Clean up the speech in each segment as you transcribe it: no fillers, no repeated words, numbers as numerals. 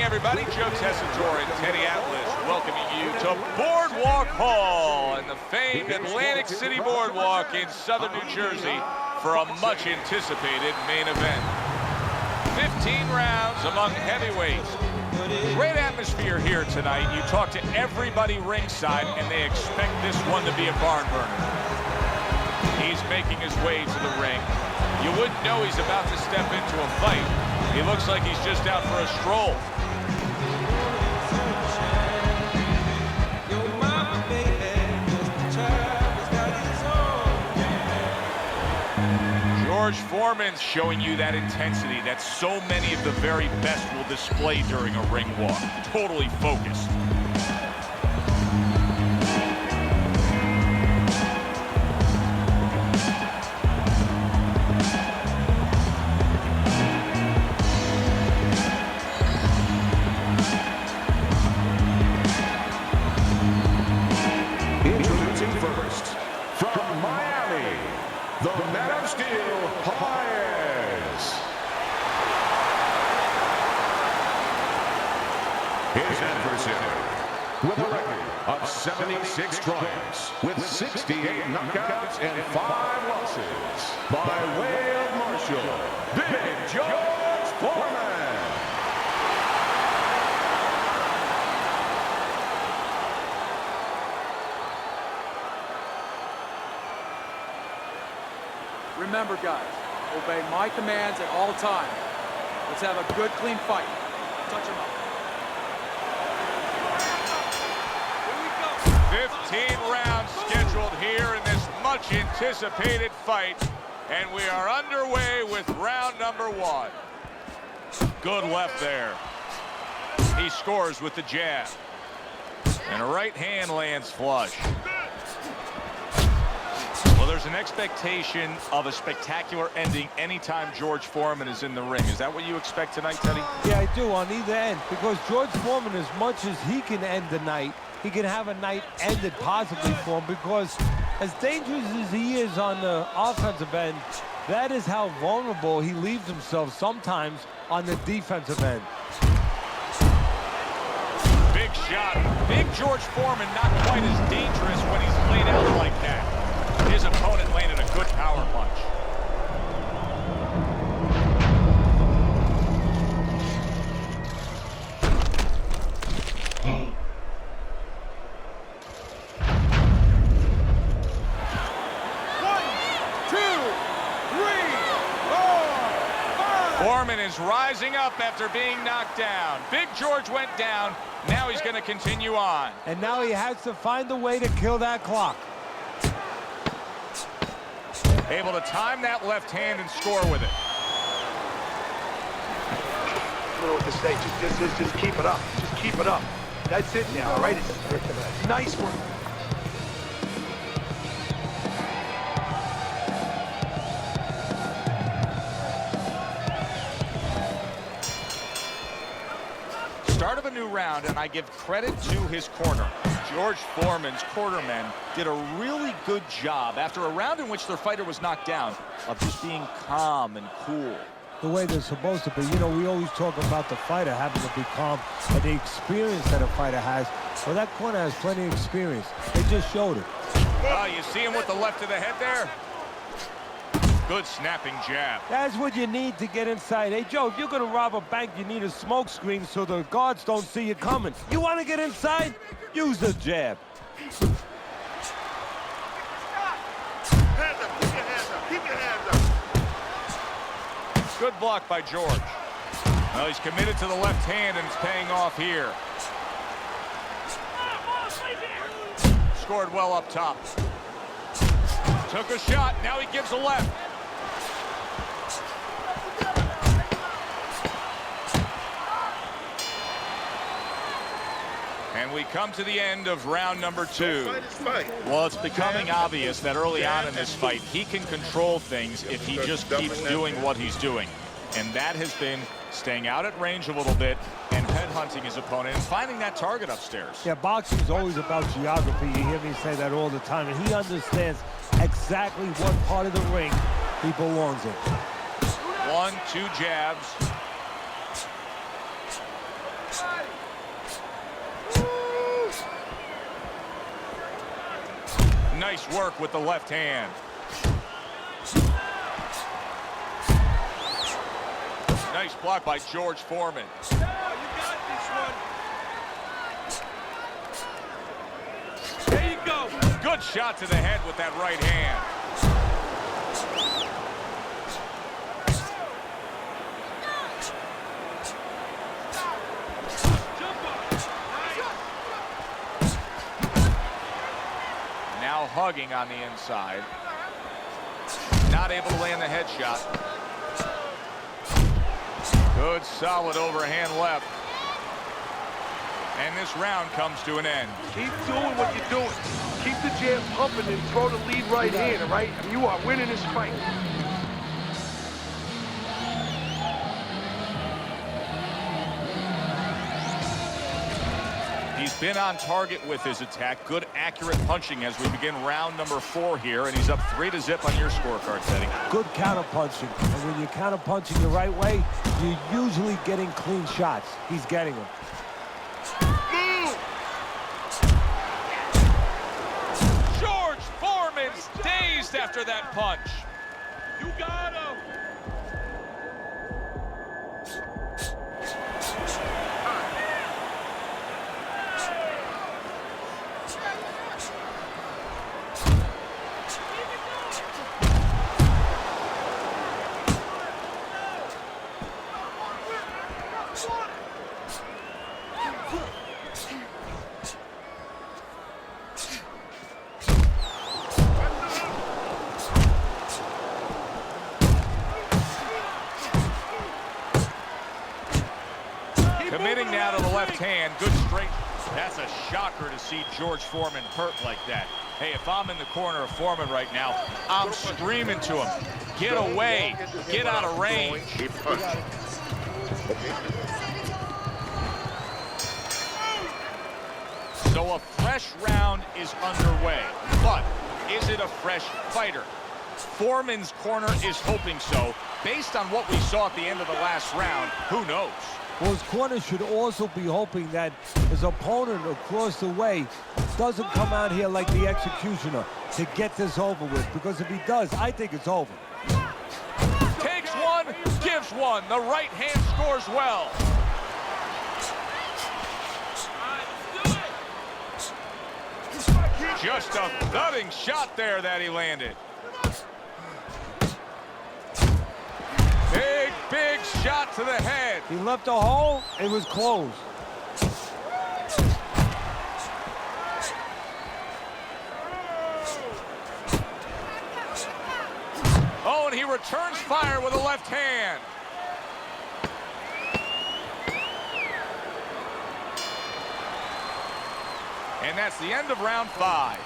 Everybody, Joe Tessitore and Teddy Atlas welcoming you to Boardwalk Hall and the famed Atlantic City Boardwalk in southern New Jersey for a much-anticipated main event. 15 rounds among heavyweights. Great atmosphere here tonight. You talk to everybody ringside, and they expect this one to be a barn burner. He's making his way to the ring. You wouldn't know he's about to step into a fight. He looks like he's just out for a stroll. George Foreman's showing you that intensity that so many of the very best will display during a ring walk. Totally focused. Introducing first, from Miami, the Man of Steel hires. His adversary, with a record of 76 triumphs, with 68 knockouts and 5 losses, by way of Marshall, Big George Foreman. Remember, guys, obey my commands at all times. Let's have a good, clean fight. Touch him up. Here we go. 15 rounds scheduled here in this much-anticipated fight, and we are underway with round number 1. Good left there. He scores with the jab, and a right hand lands flush. Well, there's an expectation of a spectacular ending anytime George Foreman is in the ring. Is that what you expect tonight, Teddy? Yeah, I do, on either end, because George Foreman, as much as he can end the night, he can have a night ended positively for him, because as dangerous as he is on the offensive end, that is how vulnerable he leaves himself sometimes on the defensive end. Big shot. Big George Foreman not quite as dangerous when he's laid out like that. His opponent landed a good power punch. Foreman is rising up after being knocked down. Big George went down. Now he's going to continue on. And now he has to find a way to kill that clock. Able to time that left hand and score with it. With the stage, just keep it up. Just keep it up. That's it now, all right? It's nice work. Start of a new round, and I give credit to his corner. George Foreman's cornermen did a really good job after a round in which their fighter was knocked down of just being calm and cool. The way they're supposed to be. You know, we always talk about the fighter having to be calm and the experience that a fighter has. Well, that corner has plenty of experience. They just showed it. Oh, you see him with the left of the head there? Good snapping jab. That's what you need to get inside. Hey, Joe, if you're going to rob a bank, you need a smoke screen so the guards don't see you coming. You want to get inside? Use the jab. Hands up, keep your hands up, keep your hands up. Good block by George. Well, he's committed to the left hand, and it's paying off here. Scored well up top. Took a shot, now he gives a left. And we come to the end of round number 2. Well, it's becoming obvious that early on in this fight, he can control things if he just keeps doing what he's doing. And that has been staying out at range a little bit and headhunting his opponent and finding that target upstairs. Yeah, boxing is always about geography. You hear me say that all the time. And he understands exactly what part of the ring he belongs in. 1, 2 jabs. Nice work with the left hand. Nice block by George Foreman. You got this one. There you go. Good shot to the head with that right hand. Now hugging on the inside. Not able to land the headshot. Good, solid overhand left. And this round comes to an end. Keep doing what you're doing. Keep the jab pumping and throw the lead right hand, all right? I mean, you are winning this fight. He's been on target with his attack. Good, accurate punching as we begin round number 4 here. And he's up 3-0 on your scorecard, Teddy. Good counter punching. And when you're counter punching the right way, you're usually getting clean shots. He's getting them. George Foreman dazed after that punch. You got him. Committing now to the left hand. Good straight. That's a shocker to see George Foreman hurt like that. Hey, if I'm in the corner of Foreman right now, I'm screaming to him, get away, get out of range. So a fresh round is underway, but is it a fresh fighter? Foreman's corner is hoping so. Based on what we saw at the end of the last round, who knows? Well, his corner should also be hoping that his opponent across the way doesn't come out here like the executioner to get this over with, because if he does, I think it's over. Takes one, gives one. The right hand scores well. Just a thudding shot there that he landed. Big, big shot to the head. He left a hole, it was closed. Oh, and he returns fire with a left hand. And that's the end of round 5.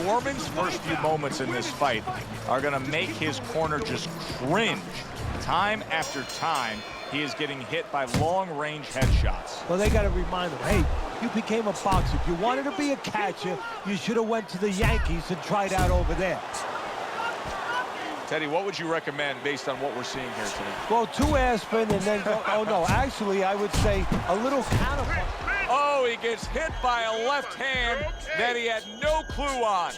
Foreman's first few moments in this fight are going to make his corner just cringe. Time after time, he is getting hit by long-range headshots. Well, they got to remind him, hey, you became a boxer. If you wanted to be a catcher, you should have went to the Yankees and tried out over there. Teddy, what would you recommend based on what we're seeing here today? Well, 2 aspirin and then, oh no, actually, I would say a little counter punch. Oh, he gets hit by a left hand that he had no clue on.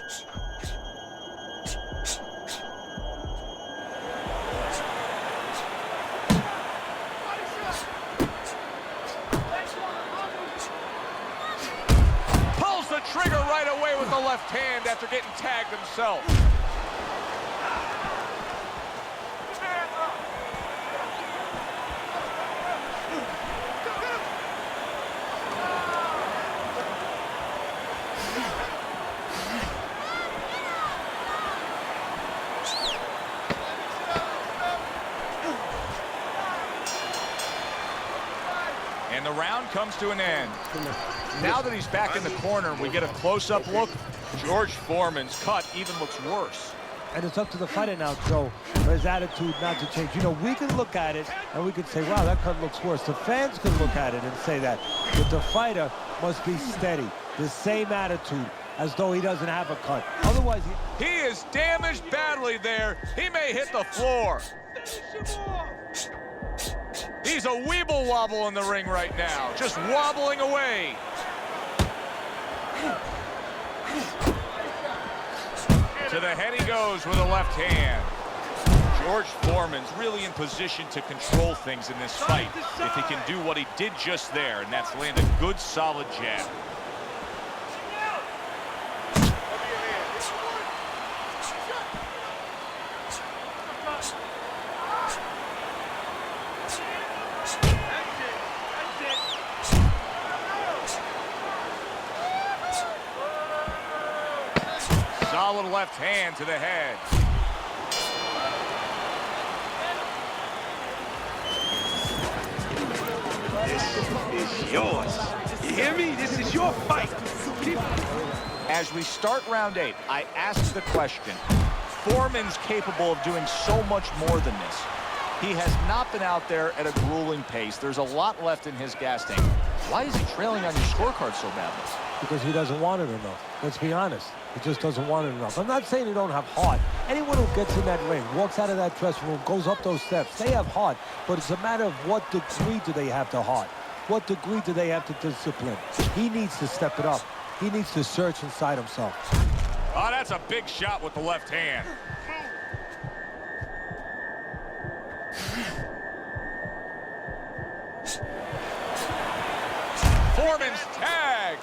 Pulls the trigger right away with the left hand after getting tagged himself. And the round comes to an end. Now that he's back in the corner, we get a close-up look. George Foreman's cut even looks worse. And it's up to the fighter now, Joe, for his attitude not to change. You know, we can look at it and we can say, wow, that cut looks worse. The fans can look at it and say that. But the fighter must be steady, the same attitude, as though he doesn't have a cut. Otherwise, he is damaged badly there. He may hit the floor. He's a weeble wobble in the ring right now, just wobbling away. the head he goes with a left hand. George Foreman's really in position to control things in this fight if he can do what he did just there, and that's land a good, solid jab. Solid left hand to the head. This is yours. You hear me? This is your fight. As we start round 8, I asked the question, Foreman's capable of doing so much more than this. He has not been out there at a grueling pace. There's a lot left in his gas tank. Why is he trailing on your scorecard so badly? Because he doesn't want it enough. Let's be honest. He just doesn't want it enough. I'm not saying he don't have heart. Anyone who gets in that ring, walks out of that dressing room, goes up those steps, they have heart. But it's a matter of what degree do they have to heart? What degree do they have to discipline? He needs to step it up. He needs to search inside himself. Oh, that's a big shot with the left hand. Foreman's tagged.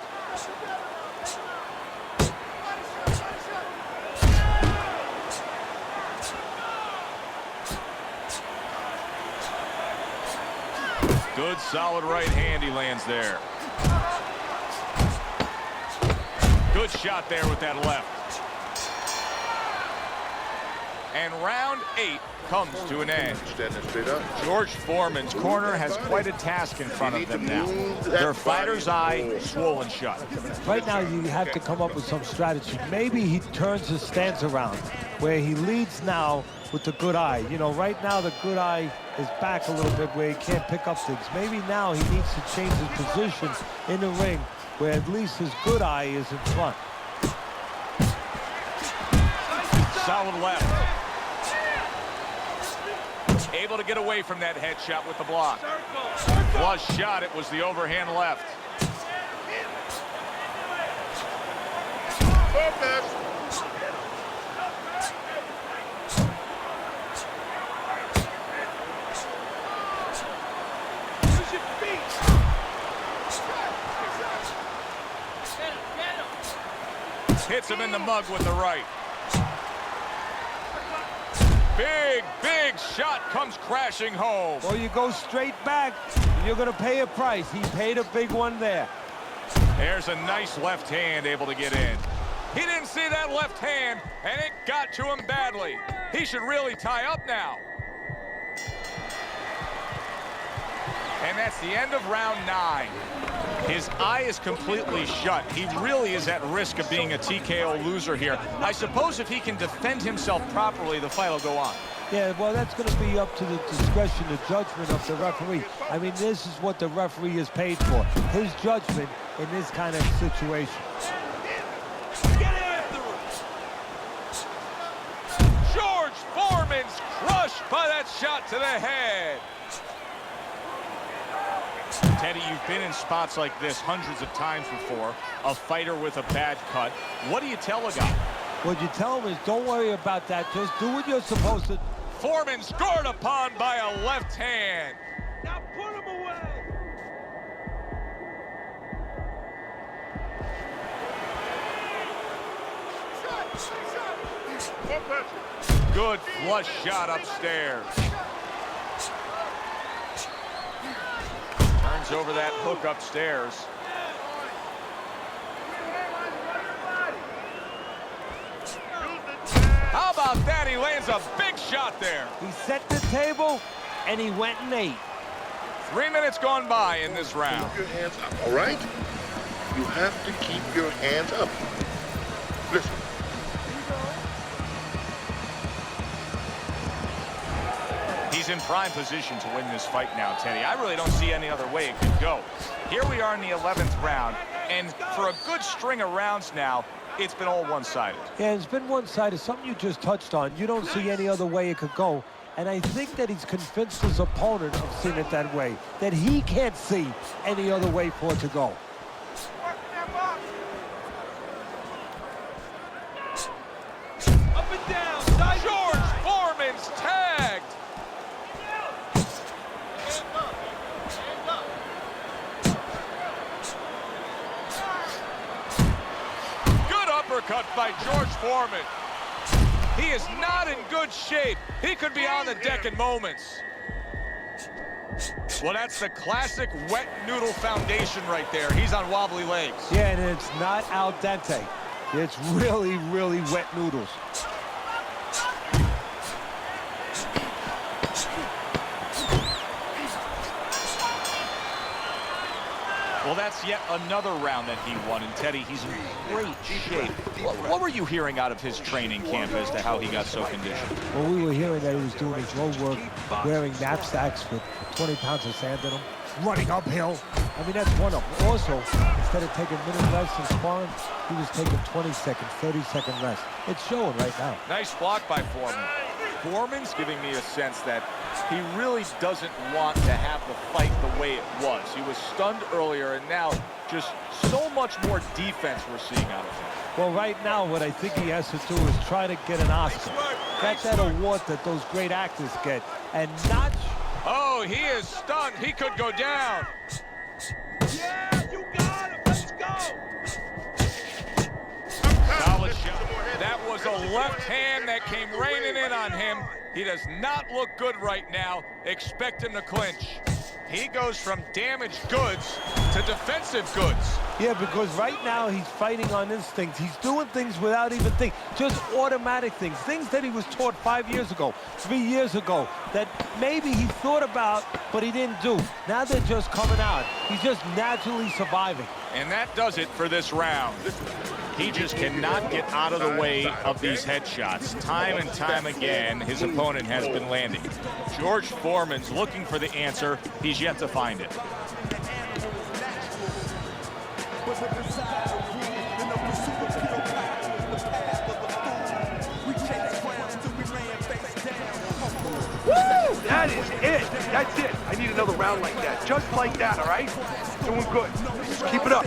Good, solid right hand he lands there. Good shot there with that left. And round 8 comes to an end. George Foreman's corner has quite a task in front of them now. Their fighter's eye swollen shut. Right now, you have to come up with some strategy. Maybe he turns his stance around, where he leads now with the good eye. You know, right now the good eye is back a little bit where he can't pick up things. Maybe now he needs to change his position in the ring, where at least his good eye is in front. Solid left. Able to get away from that headshot with the block. Flush shot, it was the overhand left. Hits him in the mug with the right. Big, big shot comes crashing home. Or you go straight back, and you're going to pay a price. He paid a big one there. There's a nice left hand able to get in. He didn't see that left hand, and it got to him badly. He should really tie up now. And that's the end of round 9. His eye is completely shut. He really is at risk of being a TKO loser here. I suppose if he can defend himself properly, the fight will go on. Yeah, well, that's going to be up to the discretion, the judgment of the referee. I mean, this is what the referee is paid for. His judgment in this kind of situation. Get after him! George Foreman's crushed by that shot to the head. Teddy, you've been in spots like this hundreds of times before. A fighter with a bad cut. What do you tell a guy? What you tell him is don't worry about that. Just do what you're supposed to. Foreman scored upon by a left hand. Now put him away. Good flush shot upstairs. Turns over that hook upstairs. How about that? He lands a big shot there. He set the table, and he went and ate. 3 minutes gone by in this round. Keep your hands up, all right? You have to keep your hands up. Listen. He's in prime position to win this fight now, Teddy. I really don't see any other way it could go. Here we are in the 11th round, and for a good string of rounds now, it's been all one-sided. Yeah, it's been one-sided. Something you just touched on. You don't see any other way it could go. And I think that he's convinced his opponent of seeing it that way, that he can't see any other way for it to go. uppercut by George Foreman. He is not in good shape. He could be on the deck in moments. Well, that's the classic wet noodle foundation right there. He's on wobbly legs. Yeah, and it's not al dente. It's really, really wet noodles. Well, that's yet another round that he won, and Teddy, he's in great shape. What were you hearing out of his training camp as to how he got so conditioned? Well, we were hearing that he was doing his road work, wearing knapsacks with 20 pounds of sand in them, running uphill. I mean, that's one of them. Also, instead of taking minute rest in sparring, he was taking 20 seconds, 30-second rest. It's showing right now. Nice block by Foreman. Foreman's giving me a sense that he really doesn't want to have the fight the way it was. He was stunned earlier, and now just so much more defense we're seeing out of him. Well, right now, what I think he has to do is try to get an Oscar. That's that award that those great actors get, and not... Oh, he is stunned. He could go down. Yeah, you got him. Let's go. Solid shot. That was a left hand that came raining in on him. He does not look good right now. Expect him to clinch. He goes from damaged goods to defensive goods. Yeah, because right now he's fighting on instinct. He's doing things without even thinking. Just automatic things. Things that he was taught 5 years ago, 3 years ago, that maybe he thought about, but he didn't do. Now they're just coming out. He's just naturally surviving. And that does it for this round. He just cannot get out of the way of these headshots. Time and time again, his opponent has been landing. George Foreman's looking for the answer. He's yet to find it. Woo! That is it. That's it. I need another round like that. Just like that, all right? Doing good. Just keep it up.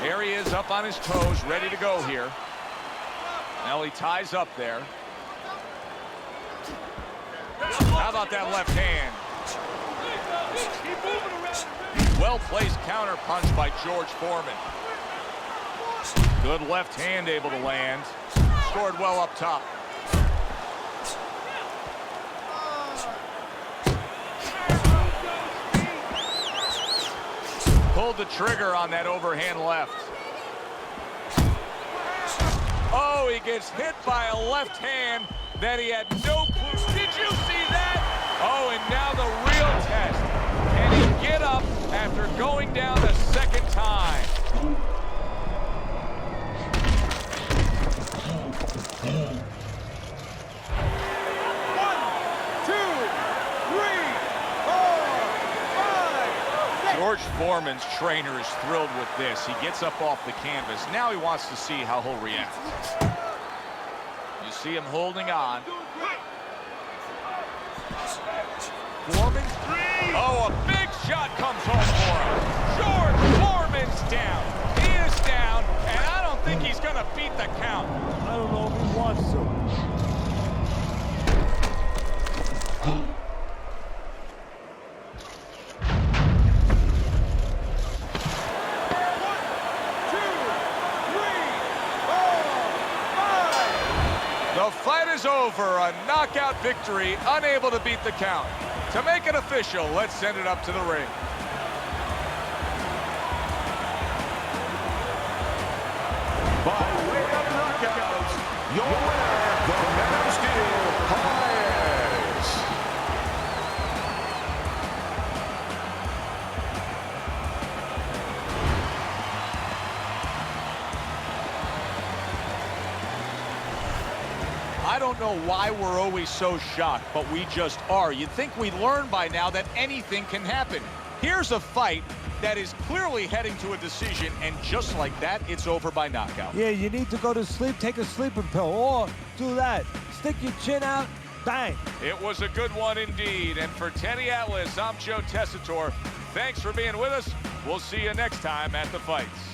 There he is up on his toes, ready to go here. Now he ties up there. How about that left hand? Well-placed counter punch by George Foreman. Good left hand able to land. Scored well up top. Pulled the trigger on that overhand left. Oh, he gets hit by a left hand that he had no clue. Did you see that? Oh, and now the real test. Can he get up after going down a second time? George Foreman's trainer is thrilled with this. He gets up off the canvas. Now he wants to see how he'll react. You see him holding on. Foreman. Oh, a big shot comes home for him. George Foreman's down. He is down, and I don't think he's going to beat the count. I don't know if he wants to. The fight is over, a knockout victory, unable to beat the count. To make it official, let's send it up to the ring. By way of knockout, your winner, the Man of Steel, Hayes. I don't know why we're always so shocked, but we just are. You'd think we'd learn by now that anything can happen. Here's a fight that is clearly heading to a decision, and just like that, it's over by knockout. Yeah, you need to go to sleep, take a sleeping pill, or do that. Stick your chin out, bang. It was a good one indeed, and for Teddy Atlas, I'm Joe Tessitore. Thanks for being with us. We'll see you next time at the fights.